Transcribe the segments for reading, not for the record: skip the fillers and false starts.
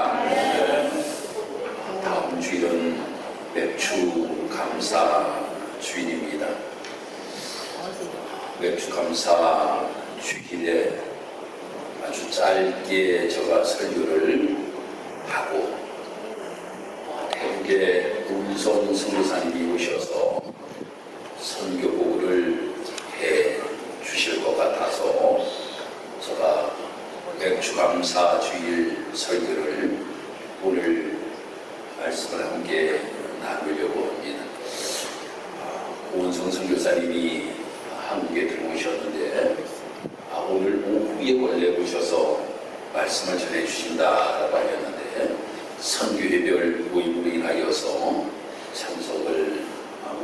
안녕하십니까. 다음 주일은 맥주 감사 주일입니다. 맥주 감사 주일에 아주 짧게 제가 설교를 하고 태국의 문선 선교사님이 오셔서 선교복을 해 주실 것 같아서 제가 맥주 감사 주일 설교를 오늘 말씀을 함께 나누려고 합니다. 오은성 선교사님이 한국에 들어오셨는데 오늘 오후에 원래 오셔서 말씀을 전해 주신다라고 하셨는데 선교회별 모임으로 인하여서 참석을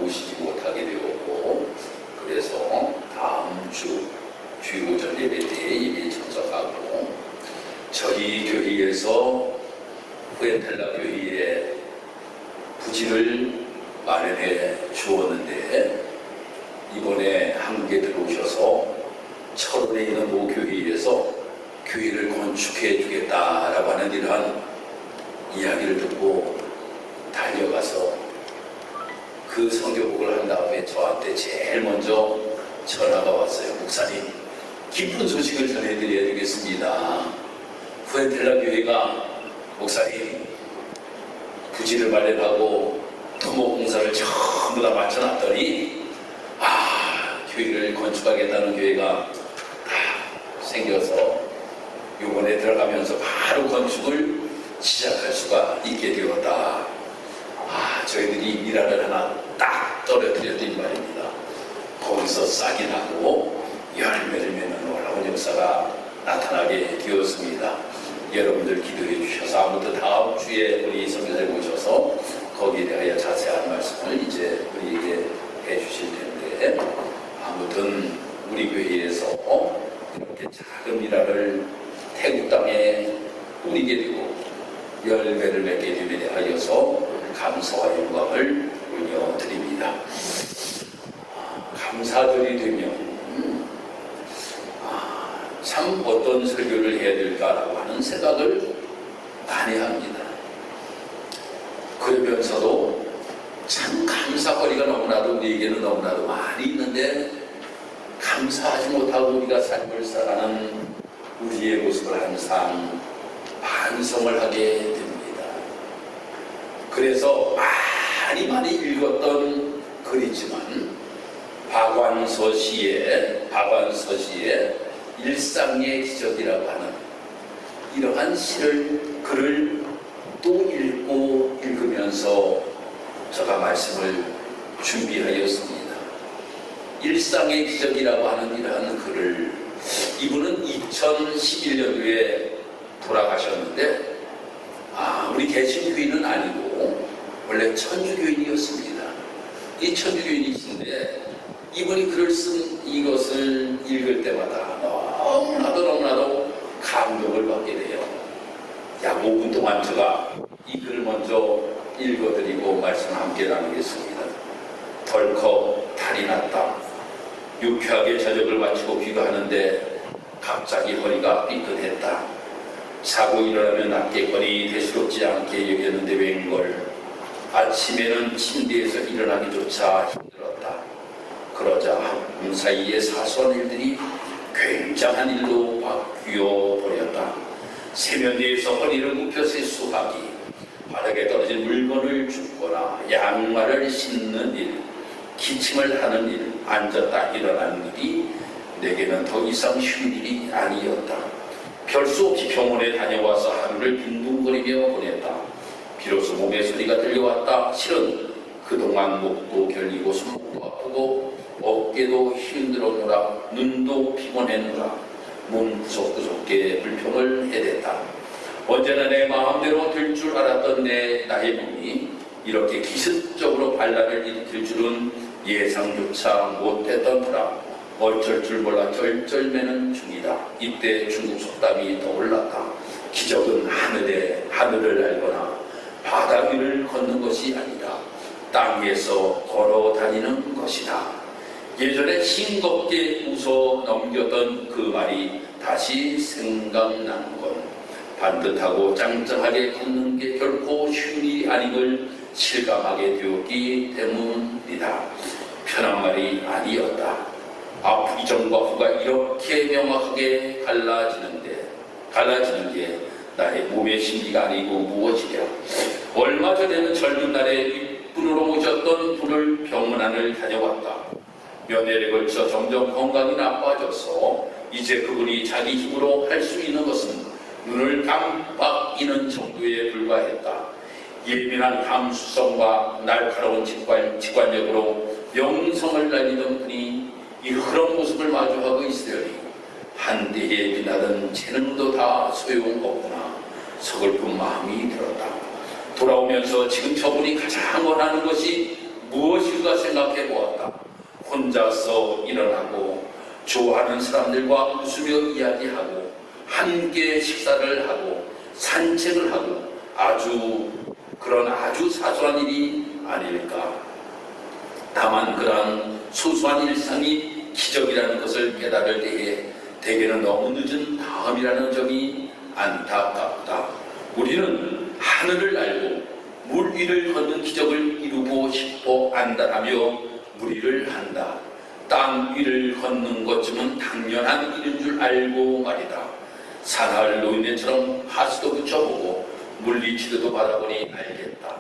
오시지 못하게 되었고, 그래서 다음 주 주일오전 예배 때에 이미 참석하고, 저희 교회에서 후엔텔라 교회에 부지를 마련해 주었는데 이번에 한국에 들어오셔서 철원에 있는 모 교회에서 교회를 건축해 주겠다라고 하는 이러한 이야기를 듣고 달려가서 그 선교복을 한 다음에 저한테 제일 먼저 전화가 왔어요. 목사님, 기쁜 소식을 전해드려야 되겠습니다. 후엔텔라 교회가 목사님 부지를 마련하고 토목공사를 전부 다 마쳐놨더니 교회를 건축하겠다는 교회가 다 생겨서 요번에 들어가면서 바로 건축을 시작할 수가 있게 되었다. 저희들이 미라를 하나 딱 떨어뜨렸더니 말입니다. 거기서 싹이 나고 열매를 맺는 놀라운 역사가 나타나게 되었습니다. 여러분들 기도해 주셔서 아무튼 다음 주에 우리 선교사님 오셔서 거기에 대하여 자세한 말씀을 이제 우리에게 해 주실 텐데, 아무튼 우리 교회에서 이렇게 작은 미라를 태국 땅에 뿌리게 되고 열매를 맺게 되게 하여서 감사와 영광을 올려드립니다. 감사들이 되면 참 어떤 설교를 해야 될까라고 하는 생각을 많이 합니다. 그러면서도 참 감사거리가 너무나도 우리에게는 너무나도 많이 있는데 감사하지 못하고 우리가 삶을 살아가는 우리의 모습을 항상 반성을 하게 됩니다. 그래서 많이 읽었던 글이지만 박완서시의 일상의 기적이라고 하는 이러한 글을 또 읽으면서 제가 말씀을 준비하였습니다. 일상의 기적이라고 하는 이러한 글을, 이분은 2011년도에 돌아가셨는데 우리 개신교인은 아니고 원래 천주교인이었습니다. 이 천주교인이신데 이분이 글을 쓴 이것을 읽을 때마다 너무나도 감동을 받게 돼요. 약 5분 동안 제가 이 글을 먼저 읽어드리고 말씀 함께 나누겠습니다. 덜컥 달이 났다. 유쾌하게 저녁을 마치고 귀가하는데 갑자기 허리가 삐끗했다. 자고 일어나면 낫겠거니 대수롭지 않게 여겼는데 웬걸. 아침에는 침대에서 일어나기조차 힘들었다. 그러자 사이에 사소한 일들이 굉장한 일로 바뀌어 버렸다. 세면대에서 허리를 굽혀 세수하기, 바닥에 떨어진 물건을 줍거나 양말을 신는 일, 기침을 하는 일, 앉았다 일어나는 일이 내게는 더 이상 쉬운 일이 아니었다. 별 수 없이 병원에 다녀와서 하루를 빈둥거리며 보냈다. 비로소 몸에 소리가 들려왔다. 실은 그동안 목도 결리고 손목도 아프고 어깨도 힘들었노라. 눈도 피곤했노라. 몸 구석구석에 불평을 해댔다. 언제나 내 마음대로 될 줄 알았던 나의 몸이 이렇게 기습적으로 반란을 일으킬 줄은 예상조차 못했던더라. 어쩔 줄 몰라 결절매는 중이다. 이때 중국 속담이 떠올랐다. 기적은 하늘을 알거나 바다 위를 걷는 것이 아니라 땅 위에서 걸어 다니는 것이다. 예전에 싱겁게 웃어 넘겼던 그 말이 다시 생각나는 건 반듯하고 짱짱하게 걷는 게 결코 쉬운 일이 아님을 실감하게 되었기 때문이다. 편한 말이 아니었다. 앞 이전과 후가 이렇게 명확하게 갈라지는 게 나의 몸의 심리가 아니고 무엇이랴. 얼마 전에는 젊은 날에 윗분으로 모셨던 분을 병원안을 다녀왔다. 몇 년에 걸쳐 점점 건강이 나빠져서 이제 그분이 자기 힘으로 할 수 있는 것은 눈을 깜빡이는 정도에 불과했다. 예민한 감수성과 날카로운 직관력으로 명성을 날리던 분이 이런 모습을 마주하고 있으려니 한때에 빛나던 재능도 다 소용없구나. 서글픈 마음이 들었다. 돌아오면서 지금 저분이 가장 원하는 것이 무엇일까 생각해 보았다. 혼자서 일어나고 좋아하는 사람들과 웃으며 이야기하고 함께 식사를 하고 산책을 하고 아주 사소한 일이 아닐까. 다만 그러한 소소한 일상이 기적이라는 것을 깨달을 때에 대개는 너무 늦은 다음이라는 점이 안타깝다. 우리는 하늘을 알고 물 위를 걷는 기적을 이루고 싶어 안다하며 무리를 한다. 땅 위를 걷는 것쯤은 당연한 일인 줄 알고 말이다. 사나흘 노인네처럼 하수도 붙여보고 물리치료도 받아보니 알겠다.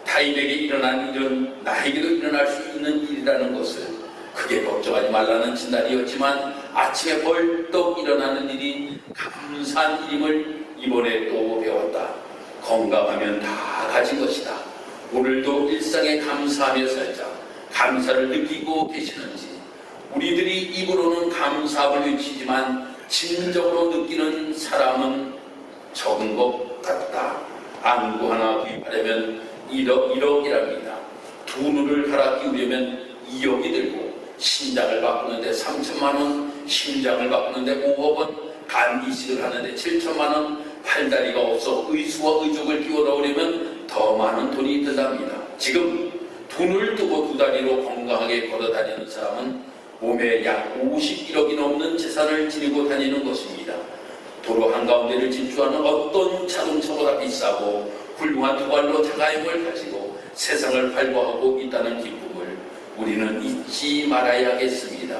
타인에게 일어난 일은 나에게도 일어날 수 있는 일이라는 것을 크게 걱정하지 말라는 진단이었지만 아침에 벌떡 일어나는 일이 감사한 일임을 이번에 또 배웠다. 건강하면 다 가진 것이다. 오늘도 일상에 감사하며 살자. 감사를 느끼고 계시는지. 우리들이 입으로는 감사함을 외치지만 진정으로 느끼는 사람은 적은 것 같다. 안구 하나 구입하려면 1억이랍니다. 두 눈을 갈아 끼우려면 2억이 들고, 신장을 바꾸는데 3천만 원, 심장을 바꾸는데 5억 원, 간 이식을 하는데 7천만 원, 팔다리가 없어 의수와 의족을 끼워 넣으려면 더 많은 돈이 든답니다. 지금 돈을 두고 두 다리로 건강하게 걸어 다니는 사람은 몸에 약 51억이 넘는 재산을 지니고 다니는 것입니다. 도로 한가운데를 진주하는 어떤 자동차보다 비싸고 훌륭한 두 발로 자가용을 가지고 세상을 활보하고 있다는 기쁨을 우리는 잊지 말아야겠습니다.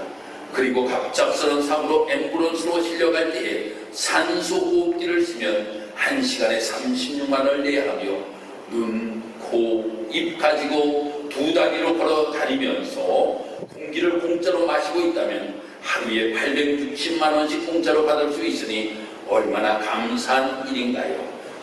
그리고 갑작스런 사고로 앰뷸런스로 실려갈 때에 산소호흡기를 쓰면 1시간에 36만 원을 내야 하며 눈, 코, 입 가지고 두 다리로 걸어 다니면서 공기를 공짜로 마시고 있다면 하루에 860만 원씩 공짜로 받을 수 있으니 얼마나 감사한 일인가요?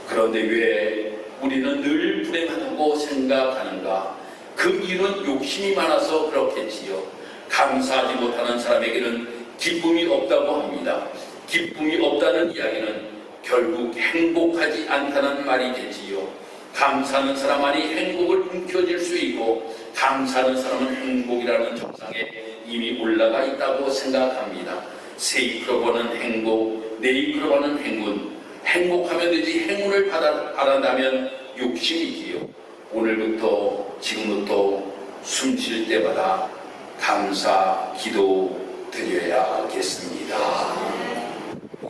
그런데 왜 우리는 늘 불행하다고 생각하는가? 그 이유는 욕심이 많아서 그렇겠지요. 감사하지 못하는 사람에게는 기쁨이 없다고 합니다. 기쁨이 없다는 이야기는 결국 행복하지 않다는 말이겠지요. 감사하는 사람만이 행복을 움켜쥘 수 있고 감사하는 사람은 행복이라는 정상에 이미 올라가 있다고 생각합니다. 새 입으로 버는 행복, 내 입으로 버는 행운. 행복하면 되지 행운을 바란다면 욕심이지요. 오늘부터 지금부터 숨 쉴 때마다 감사 기도 드려야겠습니다.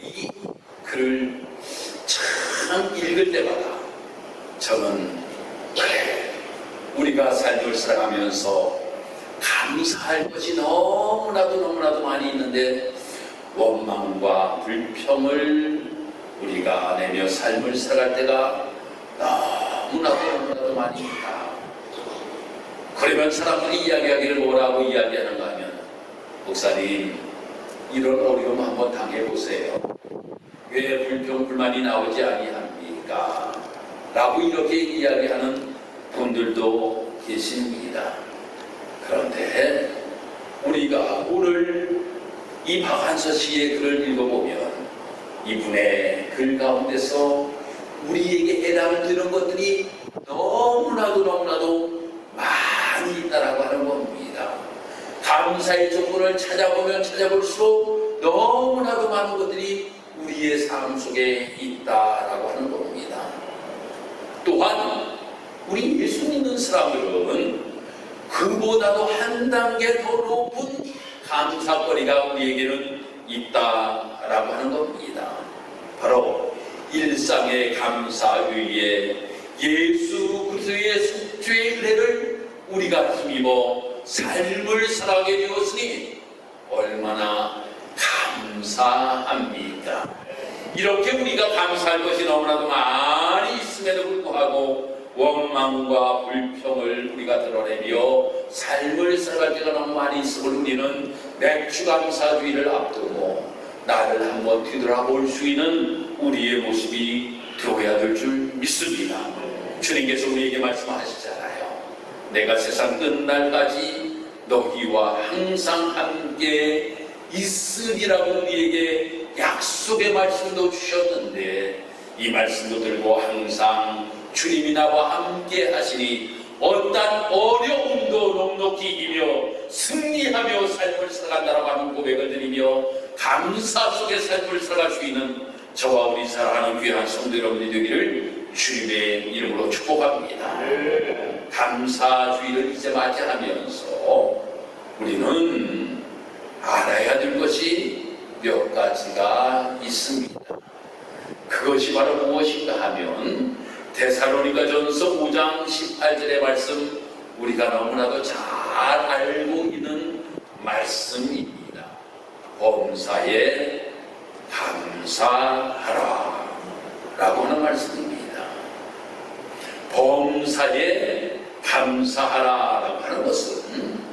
이 글을 참 읽을 때마다 저는 우리가 삶을 살아가면서 감사할 것이 너무나도 많이 있는데 원망과 불평을 우리가 내며 삶을 살아갈 때가 너무나도 많이 있다. 그러면 사람들이 이야기하기를 뭐라고 이야기하는가 하면 목사님 이런 어려움 한번 당해보세요. 왜 불평 불만이 나오지 아니합니까? 라고 이렇게 이야기하는 분들도 계십니다. 그런데 우리가 오늘 이 박한서 씨의 글을 읽어보면 이분의 글 가운데서 우리에게 해당을 주는 것들이 너무나도 많이 있다라고 하는 겁니다. 감사의 조건을 찾아보면 찾아볼수록 너무나도 많은 것들이 우리의 삶 속에 있다라고 하는 겁니다. 또한 우리 예수 믿는 사람들은 그보다도 한 단계 더 높은 감사거리가 우리에게는 있다라고 하는 겁니다. 바로 일상의 감사위에 예수 그리스도의 속죄의 은혜를 우리가 힘입어 삶을 살아가게 되었으니 얼마나 감사합니까? 이렇게 우리가 감사할 것이 너무나도 많이 있음에도 불구하고 원망과 불평을 우리가 드러내며 삶을 살아갈 때가 너무 많이 있음을 우리는 맥주감사주의를 앞두고 나를 한번 뒤돌아볼 수 있는 우리의 모습이 되어야 될 줄 믿습니다. 주님께서 우리에게 말씀하시잖아요. 내가 세상 끝날까지 너희와 항상 함께 있으리라고 우리에게 약속의 말씀도 주셨는데 이 말씀도 들고 항상 주님이 나와 함께 하시니 어떠한 어려움도 넉넉히 이기며 승리하며 삶을 살아간다라고 하는 고백을 드리며 감사 속에 삶을 살아갈 수 있는 저와 우리 사랑하는 귀한 성도 여러분이 되기를 주님의 이름으로 축복합니다. 감사주의를 이제 맞이하면서 우리는 알아야 될 것이 몇 가지가 있습니다. 그것이 바로 무엇인가 하면 데살로니가전서 5장 18절의 말씀 우리가 너무나도 잘 알고 있는 말씀입니다. 범사에 감사하라 라고 하는 말씀입니다. 범사에 감사하라 라고 하는 것은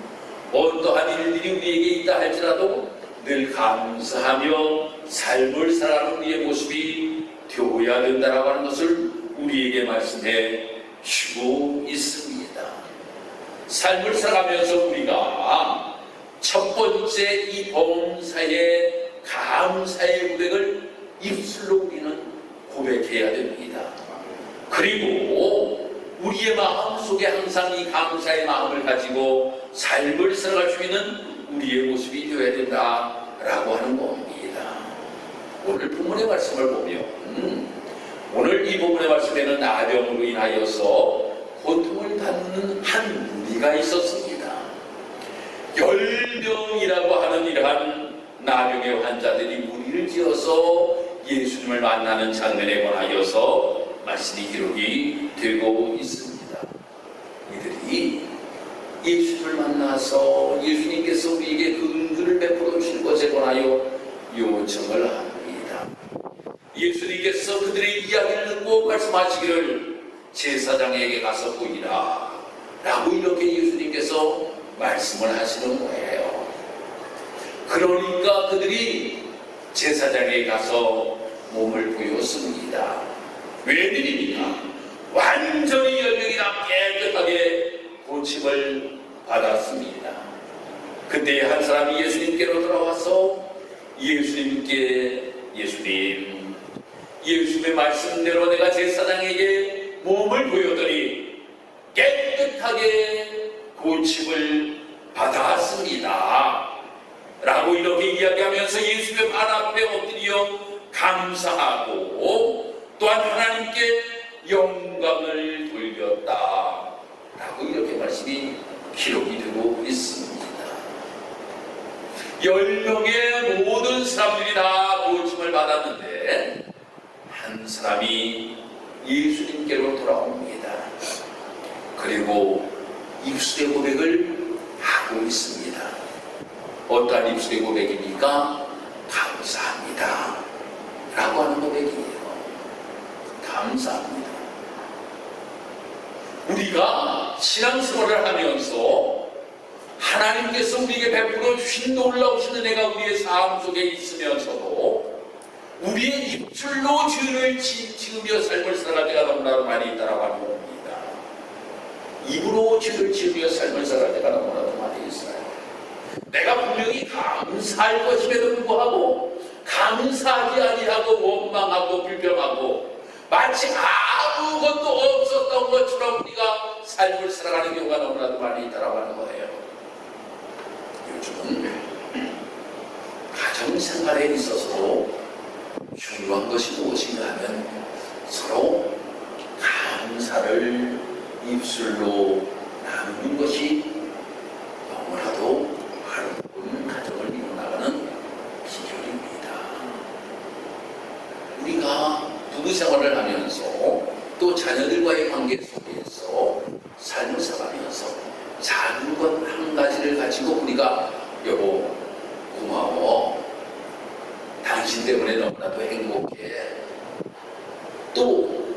어떠한 일들이 우리에게 있다 할지라도 늘 감사하며 삶을 살아가는 우리의 모습이 되어야 된다라고 하는 것을 우리에게 말씀해 주고 있습니다. 삶을 살아가면서 우리가 첫 번째 이 범사의 감사의 고백을 입술로 우리는 고백해야 됩니다. 그리고 우리의 마음 속에 항상 이 감사의 마음을 가지고 삶을 살아갈 수 있는 우리의 모습이 되어야 된다라고 하는 겁니다. 오늘 본문의 말씀을 보면 오늘 이 본문의 말씀에는 나병으로 인하여서 고통을 받는 한 무리가 있었습니다. 열병이라고 하는 이러한 나병의 환자들이 무리를 지어서 예수님을 만나는 장면에 관하여서 말씀이 기록이 되고 있습니다. 이들이 예수님을 만나서 예수님께서 우리에게 그 은혜를 베풀어 주실 것에 관하여 요청을 합니다. 예수님께서 그들의 이야기를 듣고 말씀하시기를 제사장에게 가서 보이라 라고 이렇게 예수님께서 말씀을 하시는 거예요. 그러니까 그들이 제사장에게 가서 몸을 보였습니다. 웬일입니까? 완전히 열명이 다 깨끗하게 고침을 받았습니다. 그때 한 사람이 예수님께로 돌아와서 예수님의 말씀대로 내가 제사장에게 몸을 보여드리 깨끗하게 고침을 받았습니다 라고 이렇게 이야기하면서 예수님의 발 앞에 엎드려 감사하고 또한 하나님께 영광을 돌렸다 라고 이렇게 말씀이 기록이 되고 있습니다. 10명의 모든 사람들이 다 고침을 받았는데 한 사람이 예수님께로 돌아옵니다. 그리고 입술의 고백을 하고 있습니다. 어떠한 입술의 고백입니까? 감사합니다 라고 하는 고백이에요. 감사합니다. 우리가 신앙생활을 하면서 하나님께서 우리에게 베풀어 주신 놀라우신 은혜가 우리의 삶 속에 있으면서도 우리의 입술로 죄를 지으며 삶을 살아갈 때가 너무나도 많이 있다라고 하는 겁니다. 입으로 죄를 지으며 삶을 살아갈 때가 너무나도 많이 있어요. 내가 분명히 감사할 것임에도 불구하고 감사하지 아니하고 원망하고 불평하고 마치 아무것도 없었던 것처럼 우리가 삶을 살아가는 경우가 너무나도 많이 있다라고 하는 거예요. 요즘은 가정생활에 있어서 중요한 것이 무엇인가 하면 서로 감사를 입술로 나누는 것이 너무나도 아름다운 가정을 이루어나가는 비결입니다. 우리가 부부 신앙생활을 하면서 또 자녀들과의 관계 속에서 삶을 살아가면서 작은 것 한 가지를 가지고 우리가 여보 고마워, 당신 때문에 너무나도 행복해, 또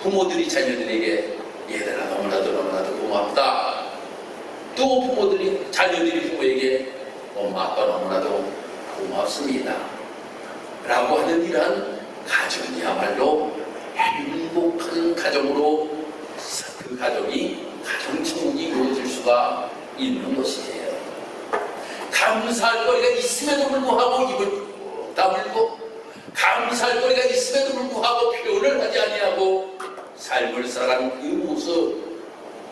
부모들이 자녀들에게 얘들아 너무나도 고맙다, 또 부모들이 자녀들이 부모에게 엄마 아빠 너무나도 고맙습니다 라고 하는 이러한 가정이야말로 행복한 가정으로 그 가정이 가정천국이 이루어질 수가 있는 것이에요. 감사할 거리가 있음에도 불구하고 입을 꾹 다물고, 감사할 거리가 있음에도 불구하고 표현을 하지 아니하고 삶을 살아가는 그 모습,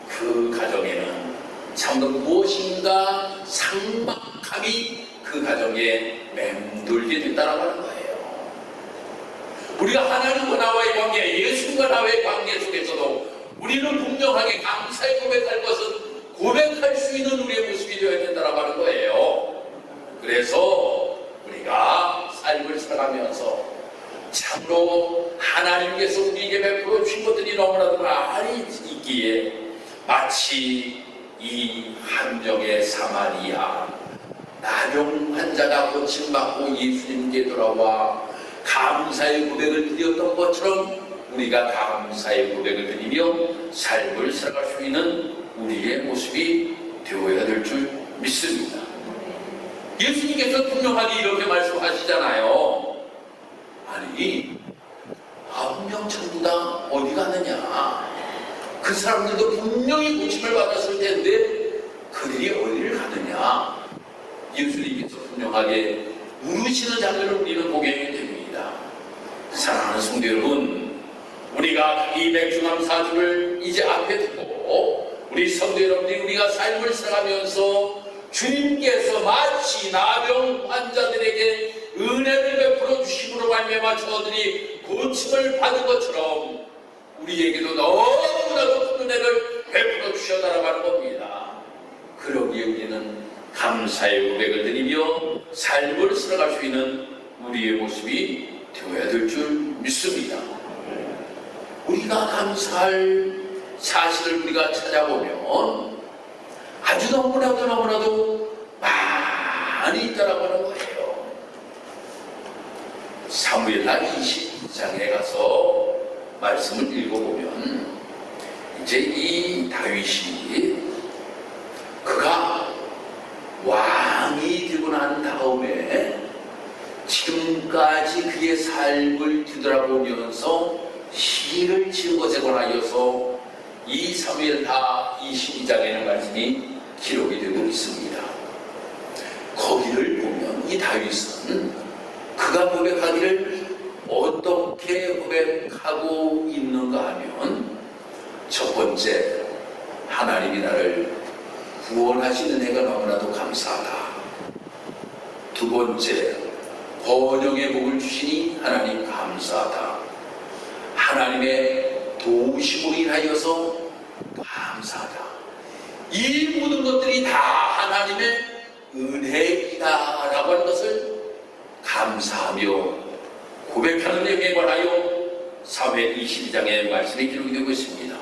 그 가정에는 참으로 무엇인가 삭막함이 그 가정에 맴돌게 된다는 거예요. 우리가 하나님과 나와의 관계, 예수님과 나와의 관계 속에서도 우리는 분명하게 감사의 고백할 것은 고백할 수 있는 우리의 모습이 되어야 된다고 하는 거예요. 그래서 우리가 삶을 살아가면서 참으로 하나님께서 우리에게 베풀어 주신 것들이 너무나도 많이 있기에 마치 이 함정의 사마리아 나병 환자가 고침받고 예수님께 돌아와 감사의 고백을 드렸던 것처럼 우리가 감사의 고백을 드리며 삶을 살아갈 수 있는 우리의 모습이 되어야 될 줄 믿습니다. 예수님께서 분명하게 이렇게 말씀하시잖아요. 아니, 9명 전부 다 어디 갔느냐? 그 사람들도 분명히 고침을 받았을 텐데 그들이 어디를 가느냐? 예수님께서 분명하게 물으시는 장면을 우리는 보게 됩니다. 사랑하는 성도 여러분, 우리가 이 백중암사주를 이제 앞에 두고 우리 성도 여러분들이 우리가 삶을 살아가면서 주님께서 마치 나병 환자들에게 은혜를 베풀어 주심으로 말미암아 저들이 고침을 받은 것처럼 우리에게도 너무나도 큰 은혜를 베풀어 주셨다라고 하는 겁니다. 그러기에 우리는 감사의 고백을 드리며 삶을 살아갈 수 있는 우리의 모습이 되어야 될 줄 믿습니다. 우리가 감사할 사실을 우리가 찾아보면 아주 너무나도 많이 있다라고 하는 거예요. 사무엘하 22장에 가서 말씀을 읽어보면 이제 이 다윗이 그가 왕이 되고 난 다음에 지금까지 그의 삶을 뒤돌아보면서 시를 지은 것에 관하여서 이 사무엘하 22장에는 말씀이 기록이 되고 있습니다. 거기를 보면 이 다윗은 그가 고백하기를 어떻게 고백하고 있는가 하면 첫 번째, 하나님이 나를 구원하시는 은혜가 너무나도 감사하다. 두 번째, 번영의 복을 주시니 하나님 감사하다. 하나님의 도우심으로 인하여서 감사하다. 이 모든 것들이 다 하나님의 은혜이다 라고 하는 것을 감사하며 고백하는 내용에 관하여 사무엘 22장의 말씀이 기록이 되고 있습니다.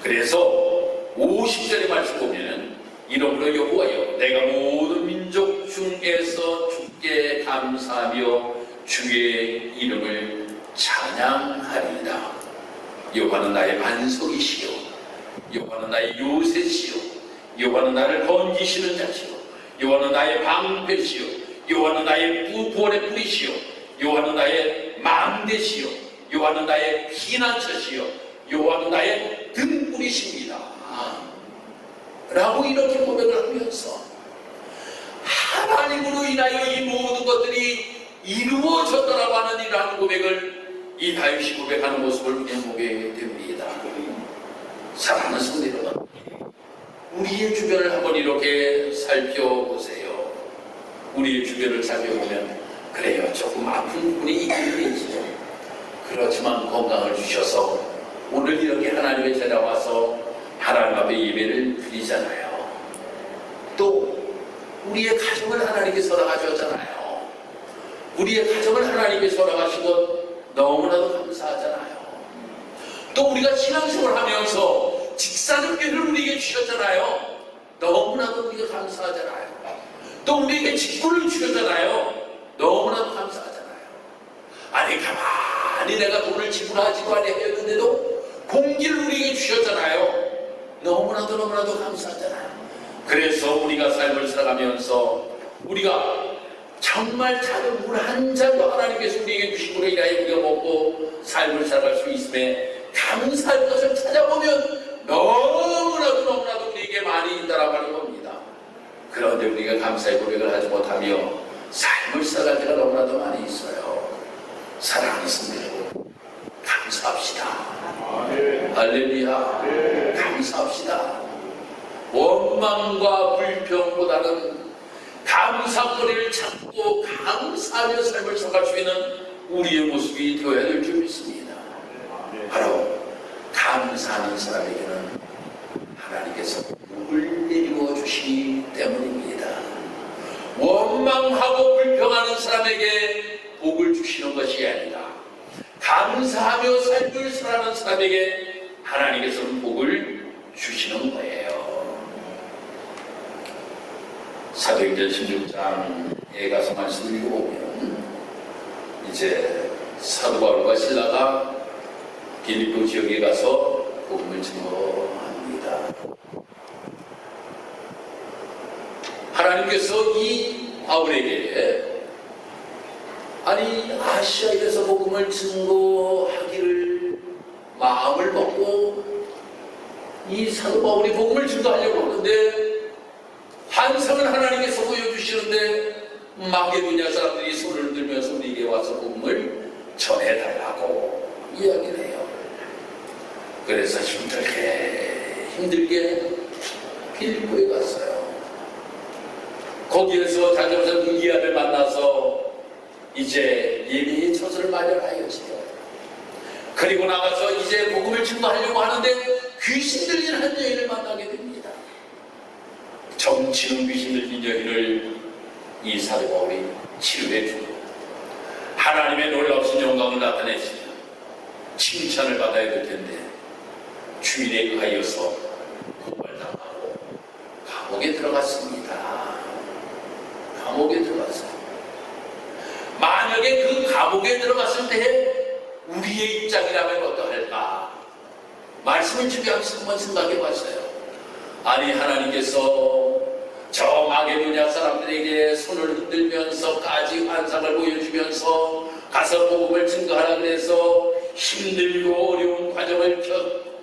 그래서 50절의 말씀 보면 이러므로 여호와여 내가 모든 민족 중에서 주께 감사하며 주의 이름을 찬양하리이다. 여호와는 나의 반석이시요 여호와는 나의 요새시요 여호와는 나를 건지시는 자시요 여호와는 나의 방패시요 여호와는 나의 구원의 뿌리시요 여호와는 나의 망대시요 여호와는 나의 피난처시요 여호와는 나의 등불이십니다 라고 이렇게 고백을 하면서 하나님으로 인하여 이 모든 것들이 이루어졌다라고 하는 이러한 고백을 이 다윗이 고백하는 모습을 보게 됩니다. 사랑하는 성도 여러분, 우리의 주변을 한번 이렇게 살펴보세요. 우리의 주변을 살펴보면 그래요, 조금 아픈 부분이 있긴 있죠. 그렇지만 건강을 주셔서 오늘 이렇게 하나님의 자리에 와서 하나님 앞에 예배를 드리잖아요. 또 우리의 가정을 하나님께 허락하셨잖아요. 우리의 가정을 하나님께 허락하신 것 너무나도 감사하잖아요. 또 우리가 신앙생활을 하면서 직사적교회를 우리에게 주셨잖아요. 너무나도 우리가 감사하잖아요. 또 우리에게 직분을 주셨잖아요. 너무나도 감사하잖아요. 아니 가만히 내가 돈을 지불하지도 아니하였는데도 공기를 우리에게 주셨잖아요. 너무나도 감사하잖아요. 그래서 우리가 삶을 살아가면서 우리가 정말 작은 물 한 잔도 하나님께서 우리에게 주시고 인하여 우리가 먹고 삶을 살아갈 수 있음에 감사할 것을 찾아보면 너무나도 우리에게 많이 있다라고 하는 겁니다. 그런데 우리가 감사의 고백을 하지 못하며 삶을 살아갈 때가 너무나도 많이 있어요. 사랑하는 성도 감사합시다. 할렐루야. 감사합시다. 원망과 불평보다는 감사거리를 찾고 감사하며 삶을 살아갈 수 있는 우리의 모습이 되어야 될 줄 믿습니다. 바로 감사하는 사람에게는 하나님께서 복을 내리고 주시기 때문입니다. 원망하고 불평하는 사람에게 복을 주시는 것이 아니라 감사하며 삶을 살아가는 사람에게 하나님께서는 복을 주시는 거예요. 사도행전 16장에 가서 말씀을 읽어보면 이제 사도 바울과 실라가 빌립보 지역에 가서 복음을 증거합니다. 하나님께서 이 바울에게 아니 아시아에서 복음을 증거하기를 마음을 먹고 이 사도 바울이 복음을 증거하려고 하는데 환상을 하나님께서 보여주시는데 마게도냐 사람들이 손을 들면서 우리에게 와서 복음을 전해달라고 이야기를 해요. 그래서 힘들게 빌립보에 갔어요. 거기에서 자전거 루기아를 만나서 이제 예배의 처소를 마련하였지요. 그리고 나가서 이제 복음을 증거하려고 하는데 귀신 들린 한 여인을 만나게 됩니다. 정치는 귀신 들린 여인을 이 사도 바울이 치료해 주고 하나님의 놀라우신 영광을 나타내시며 칭찬을 받아야 될 텐데 주인에 의하여서 고발당하고 감옥에 들어갔습니다. 감옥에 들어갔어요. 만약에 그 감옥에 들어갔을 때 우리의 입장이라면 어떠할까? 말씀을 준비하면서 한번 생각해 봤어요. 아니 하나님께서 저 마게도냐 사람들에게 손을 흔들면서까지 환상을 보여주면서 가서 복음을 증거하라 그래서 힘들고 어려운 과정을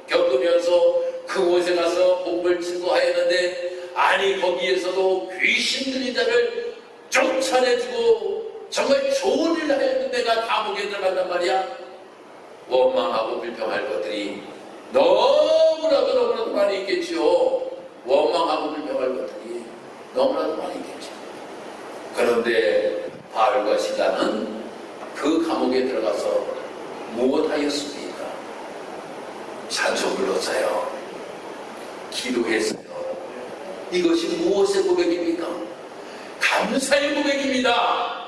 겪으면서 그곳에 가서 복음을 증거하였는데 아니 거기에서도 귀신 들린 자를 쫓아내주고 정말 좋은 일을 하였는데 내가 감옥에 들어간단 말이야. 원망하고 불평할 것들이 너무나도 많이 있겠지요. 원망하고 불평할 것들이 너무나도 많이 있겠죠. 그런데 바울과 실라는 그 감옥에 들어가서 무엇하였습니까? 찬송 불렀어요. 기도했어요. 이것이 무엇의 고백입니까? 감사의 고백입니다.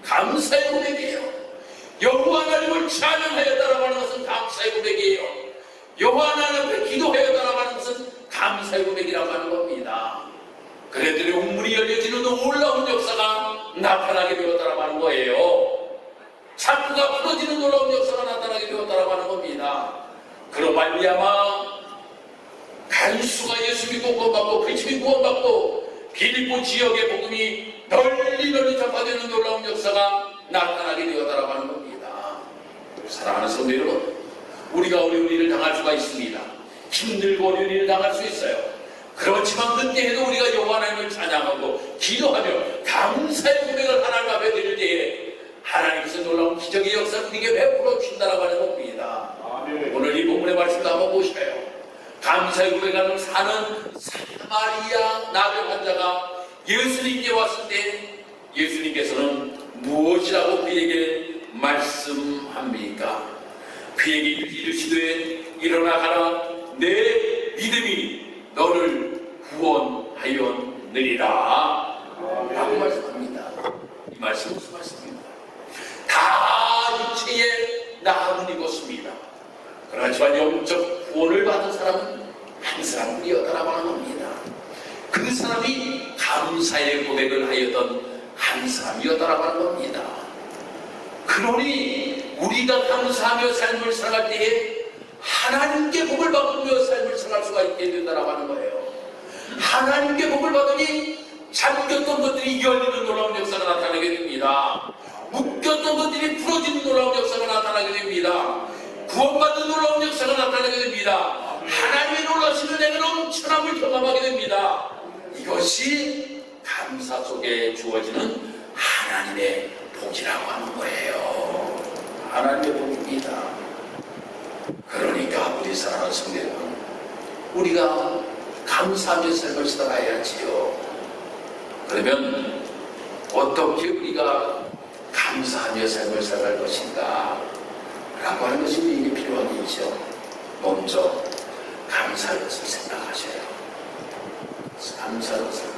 감사의 고백이에요. 여호와 하나님을 찬양하였다라고 하는 것은 감사의 고백이에요. 여호와 하나님 앞에 기도하였다라고 하는 것은 감사의 고백이라고 하는 겁니다. 그래들이 우물이 열려지는 놀라운 역사가 나타나게 되었다라고 하는 거예요. 창구가 풀어지는 놀라운 역사가 나타나게 되었다라고 하는 겁니다. 그로 말미암아 간수가 예수 믿고 구원받고 그리스도인이 구원받고 빌립보 지역의 복음이 널리 전파되는 놀라운 역사가 나타나게 되었다라고 하는 겁니다. 사랑하는 성도 여러분, 우리가 어려운 일을 당할 수가 있습니다. 힘들고 어려운 일을 당할 수 있어요. 그렇지만 그때에도 우리가 여호와 하나님을 찬양하고 기도하며 감사의 고백을 하나님 앞에 드릴 때에 하나님께서 놀라운 기적의 역사를 우리에게 베풀어 주신다라고 하는 겁니다. 오늘 이 본문의 말씀도 한번 보셔요. 감사의 고백하는 사는 사마리아 나병 환자가 예수님께 왔을 때 예수님께서는 무엇이라고 그에게 말씀합니까? 그에게 이르시되 일어나 가라, 내 믿음이 너를 구원하였느니라 라고 말씀합니다. 이 말씀은 무슨 말씀입니까? 다 육체에 나음은 입었습니다. 그렇지만 구원을 받은 사람은 항상 그리하다라고 하는 겁니다. 그 사람이 감사의 고백을 하였던 한 사람이었다라고 하는 겁니다. 그러니 우리가 감사하며 삶을 살아갈 때에 하나님께 복을 받으며 삶을 살아갈 수가 있게 된다라고 하는 거예요. 하나님께 복을 받으니 잠겼던 것들이 열리는 놀라운 역사가 나타나게 됩니다. 묶였던 것들이 풀어지는 놀라운 역사가 나타나게 됩니다. 구원받는 놀라운 역사가 나타나게 됩니다. 하나님의 놀라시는 내가 넘쳐남을 경험하게 됩니다. 이것이 감사 속에 주어지는 하나님의 복이라고 하는 거예요. 하나님의 복입니다. 그러니까 우리 사랑하는 성도 여러분, 우리가 감사하며 삶을 살아야지요. 그러면 어떻게 우리가 감사하며 삶을 살아갈 것인가 라고 하는 것이 우리에게 필요한 일이죠. 먼저 감사할 것을 생각하셔요. 감사할 것을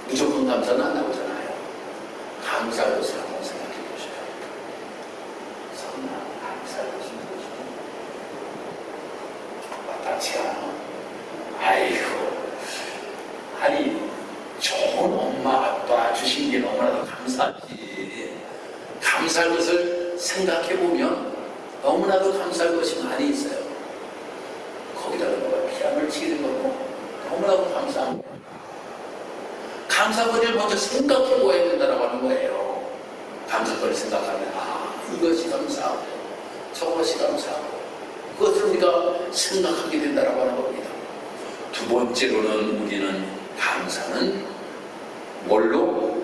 무조건 감사는 안 나오잖아요. 감사할 것을 한번 생각해 보셔요. 정말 감사할 것이 무엇이고 마땅치 않아. 아이고, 아니 좋은 엄마 아빠 주신 게 너무나도 감사하지. 감사할 것을 생각해 보면 너무나도 감사할 것이 많이 있어요. 거기다가 뭐가 피아노를 치게 된 거고 너무나도 감사한 거예요. 감사거리를 먼저 생각해 보아야 된다고 하는 거예요. 감사거리를 생각하면 이것이 감사하고 저것이 감사하고 그것을 우리가 생각하게 된다고 하는 겁니다. 두 번째로는 우리는 감사는 뭘로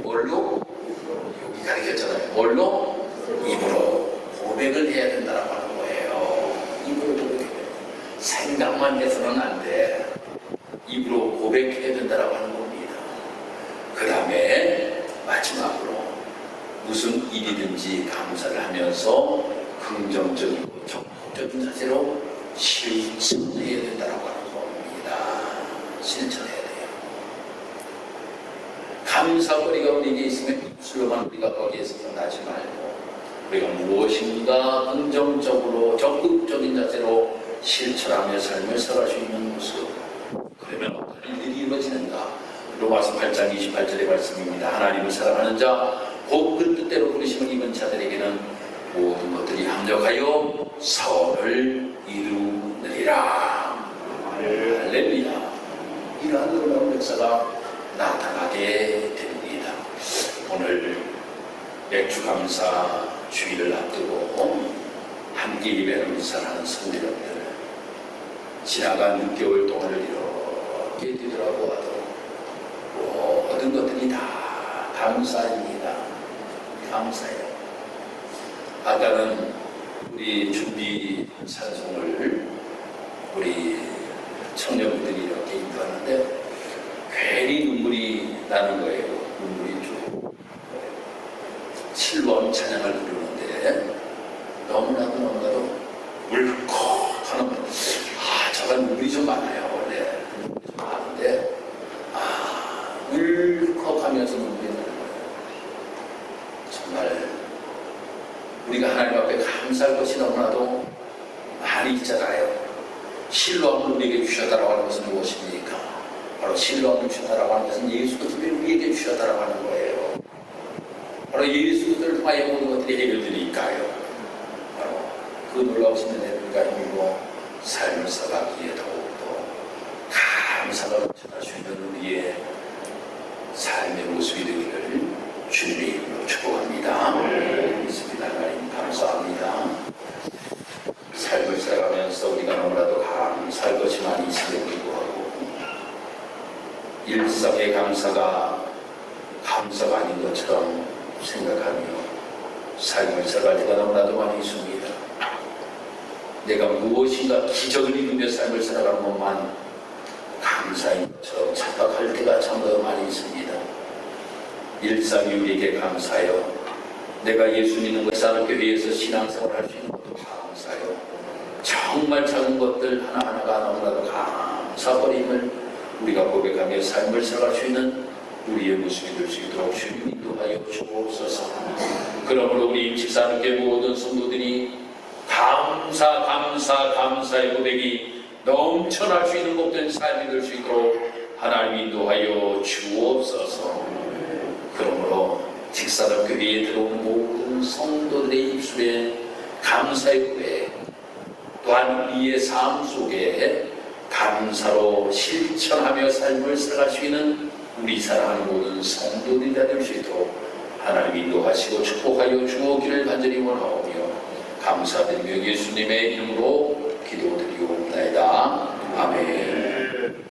여기 가르쳤잖아요. 뭘로? 입으로 고백을 해야 된다고 하는 거예요. 입으로 고백해야 돼. 생각만 해서는 안 돼. 입으로 고백해야 된다고 하는 겁니다. 그 다음에 마지막으로 무슨 일이든지 감사를 하면서 긍정적이고 적극적인 자세로 실천해야 된다고 하는 겁니다. 실천해야 돼요. 감사거리가 우리에게 있으면 입술로만 우리가 거기에서 끝나지 말고 우리가 무엇인가 긍정적으로 적극적인 자세로 실천하며 삶을 살아갈 수 있는 모습. 그러면 어떤 일이 이루어지는가? 로마서 8장 28절의 말씀입니다. 하나님을 사랑하는 자, 곧 그 뜻대로 부르심을 입은 자들에게는 모든 것들이 합력하여 선을 이루느니라. 할렐루야. 이러한 놀라운 역사가 나타나게 됩니다. 오늘 맥주감사 주일을 앞두고 함께 예배를 사랑하는 성도님들, 지나간 6개월 동안을 이렇게 뒤돌아보아도 모든 것들이 다 감사입니다. 감사해요. 아까는 우리 준비 찬송을 우리 청년분들이 이렇게 인도하는데 괜히 눈물이 나는 거예요. 눈물이 쭉. 실로암 찬양을 부르는데 너무나도 울컥하는 저건 눈물이 좀 많아요. 원래 눈물이 좀 많은데 울컥하면서 눈물이 나는 거예요. 정말 우리가 하나님 앞에 감사할 것이 너무나도 많이 있잖아요. 실로암을 우리에게 주셨다라고 하는 것은 무엇입니까? 바로 실로암을 주셨다라고 하는 것은 예수 그리스도를 우리에게 주셨다라고 하는 거예요. 바로 예수 그리스도를 통하여 모든 것들이 해결되니까요. 바로 그 놀라우신 은혜를 우리가 힘입어 삶을 살아가기에 더욱더 감사가 넘쳐날 수 있는 우리의 삶의 모습이 되기를 주님의 이름으로 축복합니다. 믿습니다. 하나님 감사합니다. 삶을 살아가면서 우리가 너무나도 감사할 것이 많이 있음에도 불구하고 일상의 감사가 감사가 아닌 것처럼 생각하며 삶을 살아갈 때가 너무나도 많이 있습니다. 내가 무엇인가 기적을 이루며 삶을 살아가는 것만 감사인 것처럼 착각할 때가 참 더 많이 있습니다. 일상이 우리에게 감사요. 내가 예수 믿는 것, 산업교회에서 신앙생활을 할 수 있는 것도 감사요. 정말 작은 것들 하나하나가 너무나도 감사버림을 우리가 고백하며 삶을 살아갈 수 있는 우리의 모습이 될 수 있도록 주님 인도하여 주옵소서. 그러므로 우리 집사님께 모든 성도들이 감사의 고백이 넘쳐날 수 있는 복된 삶이 될 수 있도록 하나님 인도하여 주옵소서. 그러므로 직사람 교회에 들어온 모든 성도들의 입술에 감사의 고백, 또한 우리의 삶 속에 감사로 실천하며 삶을 살아갈 수 있는 우리 사랑하는 모든 성도들이 될 수 있도록 하나님 인도하시고 축복하여 주옵기를 간절히 원하오며 감사드리며 예수님의 이름으로 기도드리옵나이다. 아멘.